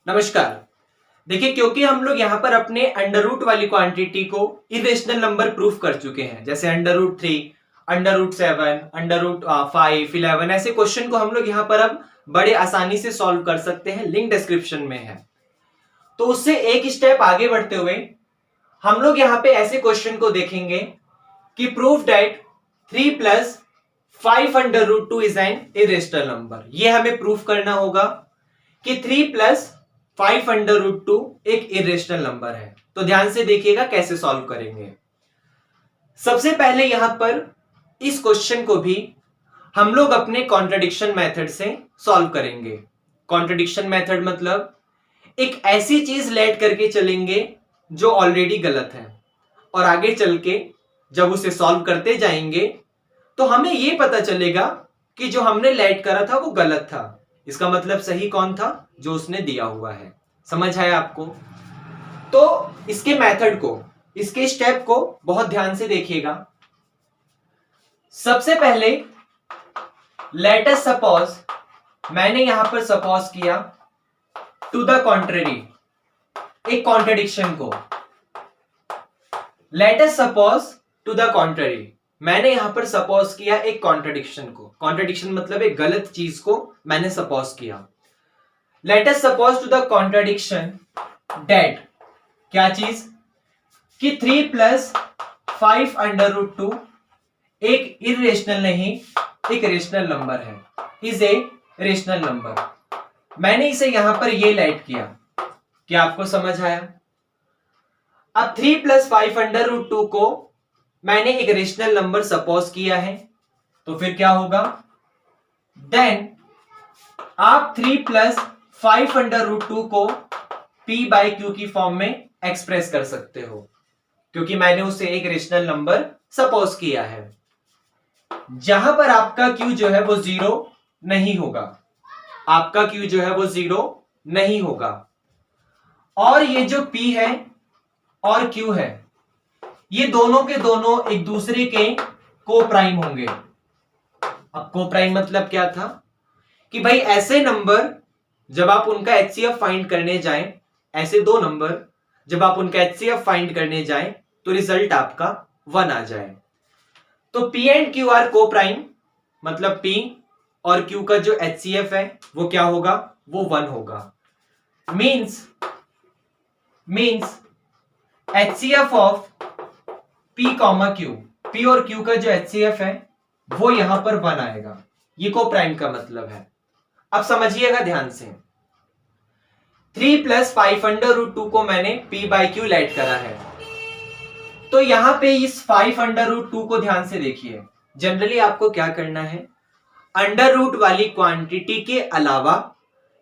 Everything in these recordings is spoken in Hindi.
नमस्कार। देखिए, क्योंकि हम लोग यहाँ पर अपने अंडर रूट वाली क्वांटिटी को इरेशनल नंबर प्रूफ कर चुके हैं, जैसे under root 3, under root 7, under root 5, 11, ऐसे क्वेश्चन को हम लोग यहाँ पर अब बड़े आसानी से सॉल्व कर सकते हैं। लिंक डिस्क्रिप्शन में है। तो उससे एक स्टेप आगे बढ़ते हुए हम लोग यहाँ पे ऐसे क्वेश्चन को देखेंगे कि proof that 3 plus 5 under root 2 is an irrational number. ये हमें प्रूफ करना होगा कि 3 प्लस 5 अंडर रूट 2 एक इरेशनल नंबर है। तो ध्यान से देखिएगा कैसे सॉल्व करेंगे। सबसे पहले यहां पर इस क्वेश्चन को भी हम लोग अपने कॉन्ट्रडिक्शन मेथड से सॉल्व करेंगे। कॉन्ट्रडिक्शन मेथड मतलब एक ऐसी चीज लेट करके चलेंगे जो ऑलरेडी गलत है, और आगे चल के जब उसे सॉल्व करते जाएंगे तो हमें यह पता चलेगा कि जो हमने लेट करा था वो गलत था। इसका मतलब सही कौन था? जो उसने दिया हुआ है। समझ आया आपको? तो इसके मेथड को, इसके स्टेप को बहुत ध्यान से देखिएगा। सबसे पहले लेट अस सपोज, मैंने यहां पर सपोज किया टू द कॉन्ट्ररी, एक कॉन्ट्रडिक्शन को। Let us suppose to the contrary, मैंने यहां पर सपोज किया एक कॉन्ट्रडिक्शन को। कॉन्ट्रडिक्शन मतलब एक गलत चीज को मैंने सपोज किया। Let us suppose to the contradiction that, क्या चीज? कि 3 प्लस 5 अंडर रूट 2 एक इरेशनल नहीं, एक रेशनल नंबर है, इज ए रेशनल नंबर। मैंने इसे यहां पर ये लेट किया। क्या आपको समझ आया? अब 3 प्लस 5 अंडर रूट 2 को मैंने एक रेशनल नंबर सपोज किया है, तो फिर क्या होगा? देन आप 3 प्लस 5 अंडर रूट 2 को p बाई क्यू की फॉर्म में एक्सप्रेस कर सकते हो, क्योंकि मैंने उसे एक रेशनल नंबर सपोज किया है। जहां पर आपका q जो है वो जीरो नहीं होगा, आपका q जो है वो जीरो नहीं होगा, और ये जो p है और q है, ये दोनों के दोनों एक दूसरे के को प्राइम होंगे। अब को प्राइम मतलब क्या था? कि भाई ऐसे नंबर जब आप उनका एचसीएफ फाइंड करने जाएं, ऐसे दो नंबर जब आप उनका एचसीएफ फाइंड करने जाएं तो रिजल्ट आपका 1 आ जाए। तो P एंड Q आर को प्राइम, मतलब P और Q का जो एचसीएफ है वो क्या होगा? वो 1 होगा। Means HCF of P comma Q, P और Q का जो एचसीएफ है वो यहां पर 1 आएगा। ये को प्राइम का मतलब है। अब समझिएगा ध्यान से। 3 प्लस 5 अंडर रूट 2 को मैंने P बाई Q लेट करा है, तो यहां पे इस 5 अंडर रूट 2 को ध्यान से देखिए। जनरली आपको क्या करना है? अंडर रूट वाली क्वांटिटी के अलावा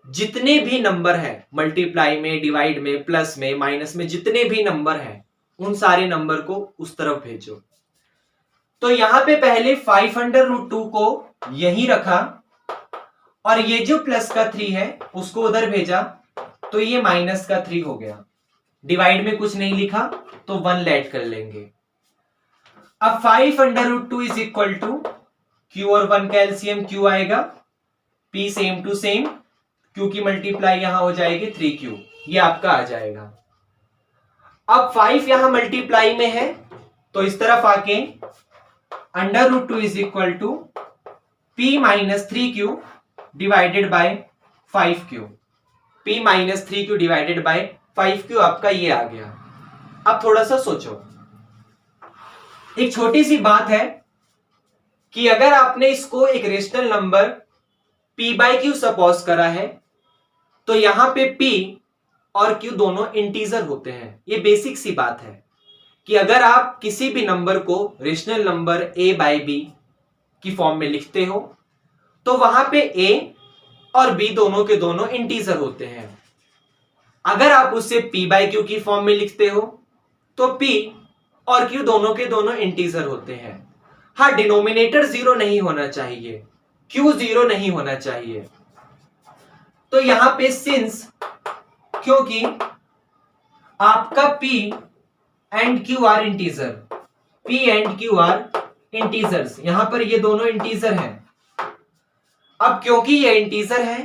जितने भी नंबर है, मल्टीप्लाई में, डिवाइड में, प्लस में, माइनस में, जितने भी नंबर है उन सारे नंबर को उस तरफ भेजो। तो यहां पे पहले 5 अंडर रूट 2 को यहीं रखा, और ये जो प्लस का 3 है उसको उधर भेजा, तो ये माइनस का 3 हो गया। डिवाइड में कुछ नहीं लिखा तो 1 लेट कर लेंगे। अब 5 under root 2 is equal to Q और 1 का एलसीएम Q आएगा, P same to same, Q की मल्टीप्लाई यहां हो जाएगी 3Q, ये आपका आ जाएगा। अब 5 यहां मल्टीप्लाई में है, तो इस तरफ आके under root 2 is equal to P minus 3Q divided by 5Q। P minus 3Q divided by 5Q आपका ये आ गया। अब थोड़ा सा सोचो, एक छोटी सी बात है कि अगर आपने इसको एक rational number P by Q suppose करा है, तो यहां पे P और Q दोनों इंटीजर होते हैं। ये बेसिक सी बात है कि अगर आप किसी भी नंबर को rational number A by B की फॉर्म में लिखते हो तो वहां पे A और B दोनों के दोनों इंटीजर होते हैं। अगर आप उसे P बाई Q की फॉर्म में लिखते हो तो P और Q दोनों के दोनों इंटीजर होते हैं। हाँ, डिनोमिनेटर जीरो नहीं होना चाहिए, Q जीरो नहीं होना चाहिए। तो यहां पे सिंस, क्योंकि आपका P and Q are integer, P and Q are integers, यहां पर ये दोनों इंटीजर हैं। अब क्योंकि ये इंटीजर है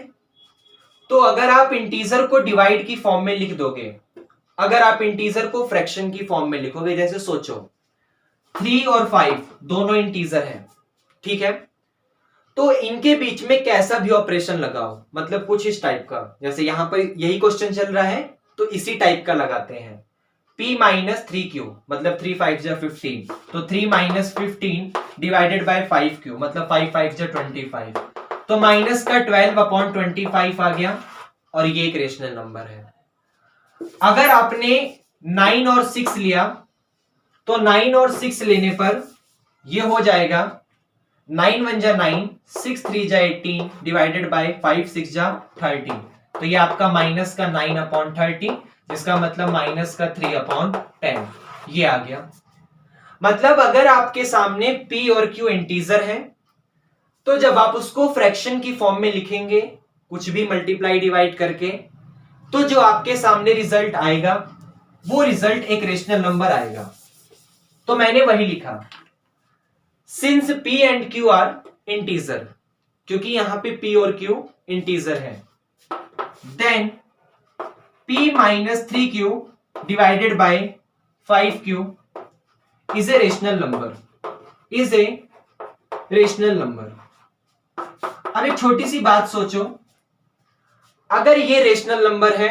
तो अगर आप इंटीजर को डिवाइड की फॉर्म में लिख दोगे, अगर आप इंटीजर को फ्रैक्शन की फॉर्म में लिखोगे, जैसे सोचो 3 और 5 दोनों इंटीजर हैं, ठीक है, तो इनके बीच में कैसा भी ऑपरेशन लगाओ, मतलब कुछ इस टाइप का, जैसे यहां पर यही क्वेश्चन चल रहा है तो इसी टाइप का लगाते हैं। p माइनस 3q मतलब 3 5 जा 15, तो 3 माइनस 15 डिवाइडेड बाय 5q मतलब 5 5 जा 25, तो माइनस का 12 अपॉन 25 आ गया, और ये एक रेशनल नंबर है। अगर आपने 9 और 6 लिया तो 9 और 6 लेने पर ये हो जाएगा 9 1 जा 9, 6 3 जा 18 डिवाइडेड बाय 5 6 जा 30, तो ये आपका माइनस का 9 अपॉन 30, जिसका मतलब माइनस का 3 अपॉन 10, ये आ गया। मतलब अगर आपके सामने p और q इंटीजर है तो जब आप उसको फ्रैक्शन की फॉर्म में लिखेंगे, कुछ भी मल्टीप्लाई डिवाइड करके, तो जो आपके सामने रिजल्ट आएगा वो रिजल्ट एक रेशनल नंबर आएगा। तो मैंने वही लिखा, since p and q are integer, क्योंकि यहां पे p और q इंटीजर है, then p minus 3q divided by 5q is a rational number, is a rational number. अब एक छोटी सी बात सोचो, अगर ये रेशनल नंबर है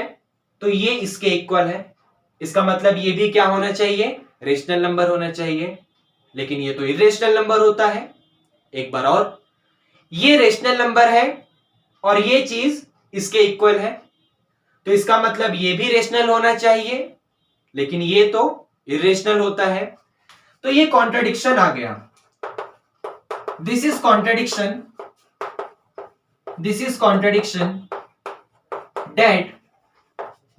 तो ये इसके इक्वल है, इसका मतलब ये भी क्या होना चाहिए, रेशनल नंबर होना चाहिए, लेकिन ये तो इरेशनल नंबर होता है। एक बार और, ये रेशनल नंबर है और ये चीज इसके इक्वल है, तो इसका मतलब ये भी रेशनल होना चाहिए, लेकिन ये तो इरेशनल होता है, तो ये कॉन्ट्रडिक्शन आ गया। This is contradiction, this is contradiction that,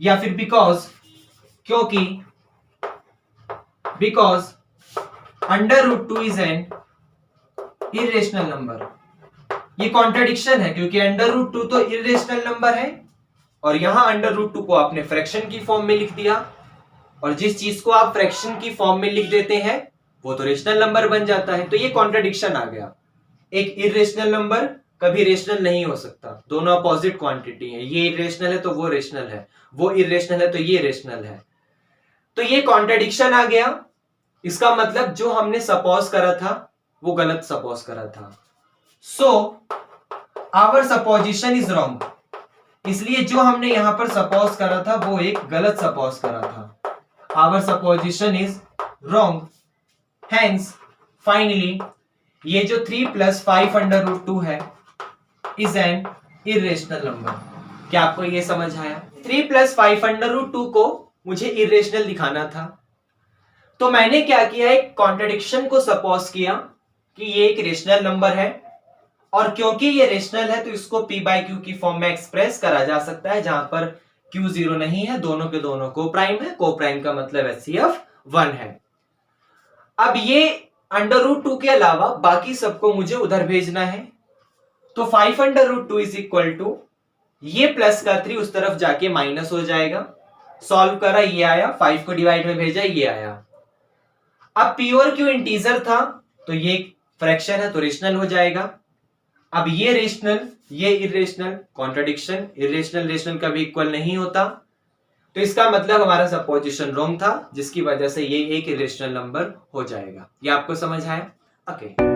या फिर बिकॉज, क्योंकि, because under root 2 is an irrational number. ये कॉन्ट्रडिक्शन है क्योंकि अंडर रूट 2 तो इरेशनल नंबर है, और यहां अंडर रूट 2 को आपने फ्रैक्शन की फॉर्म में लिख दिया, और जिस चीज को आप फ्रैक्शन की फॉर्म में लिख देते हैं वो तो रेशनल नंबर बन जाता है, तो ये कॉन्ट्रडिक्शन आ गया। एक इरेशनल नंबर कभी रेशनल नहीं हो सकता, दोनों अपोजिट क्वांटिटी है, ये इरेशनल है तो वो रेशनल है, वो इरेशनल है तो ये रेशनल है, तो ये कॉन्ट्रडिक्शन आ गया। इसका मतलब जो हमने सपोज करा था वो गलत सपोज करा था, so our supposition is wrong, इसलिए जो हमने यहां पर सपोज करा था वो एक गलत सपोज करा था। Our supposition is wrong, hence finally ये जो 3 + 5 अंडर रूट 2 है इज एन इरेशनल नंबर। क्या आपको ये समझ आया? 3 + 5 अंडर रूट 2 को मुझे इरेशनल दिखाना था, तो मैंने क्या किया, एक कॉन्ट्रडिक्शन को सपोज किया कि ये एक रेशनल नंबर है, और क्योंकि ये रेशनल है तो इसको p/q की फॉर्म में एक्सप्रेस करा जा सकता है, जहां पर q 0 नहीं है, दोनों के दोनों कोप्राइम है, कोप्राइम का मतलब HCF 1 है। अब ये अंडर रूट 2 के अलावा बाकी सबको मुझे उधर भेजना है, तो 5 under root 2 is equal to, ये प्लस का 3 उस तरफ जाके माइनस हो जाएगा, सॉल्व करा ये आया, 5 को डिवाइड में भेजा ये आया। अब p और q इंटीजर था तो ये फ्रैक्शन है तो रेशनल हो जाएगा। अब ये रेशनल ये इरेशनल, कॉन्ट्रडिक्शन, इरेशनल रेशनल कभी इक्वल नहीं होता, तो इसका मतलब हमारा सपोजिशन रॉन्ग था, जिसकी वजह से ये एक इरेशनल नंबर हो जाएगा। ये आपको समझ आया? ओके।